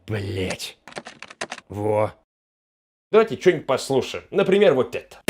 Блять. Во. Давайте что-нибудь послушаем. Например, вот это.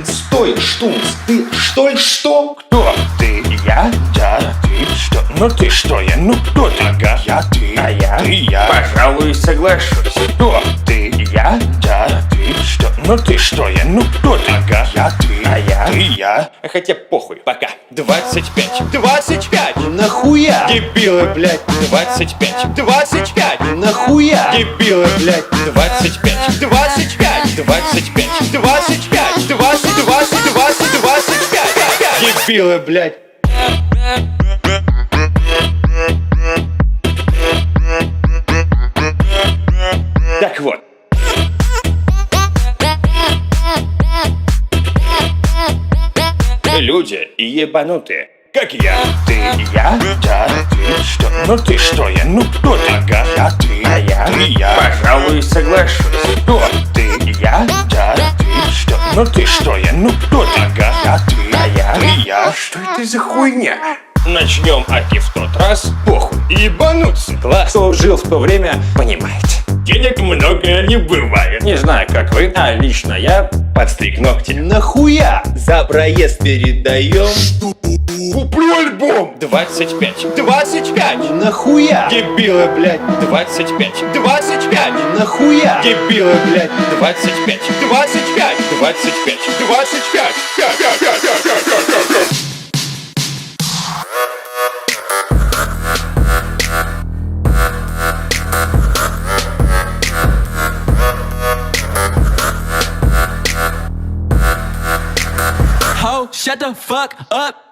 Стой, штунц, ты что? Кто? Ты, я, ты, что? Ну ты что, я, ну кто ты? Ага, я, ты, А я? ты, я. Пожалуй, соглашусь. Кто? Ты, я, ты, что? Ну ты что, я, ну кто ты? Ага, я, ты, А я? ты, я. Хотя похуй, пока. 25. 25! Нахуя? Дебилы, блядь. 25. 25. Нахуя? Дебилы, блядь. 25. 25. 25. 25. 25. Дебилы, блядь. Так вот. Люди ебанутые, как я. Ты, я, ты, что? Ну ты что, я, ну кто ты? Ага, я, ты, А я? ты, я. Пожалуй, соглашусь. Кто? Ты, я, ты, что? Ну ты что, я, ну кто ты? Ага, я, ты, А я? ты, я. Что это за хуйня? Начнем аки в тот раз. Похуй. Ебануться. Класс. Кто жил в то время, понимает. Денег много не бывает. Не знаю, как вы, а лично я подстриг ногти. Нахуя? За проезд передаем. Куплю альбом. 25. 25. Нахуя? Дебилы, блядь. 25. 25. Нахуя? Дебилы, блядь. 25. 25. 25. 25. Ho, shut the fuck up.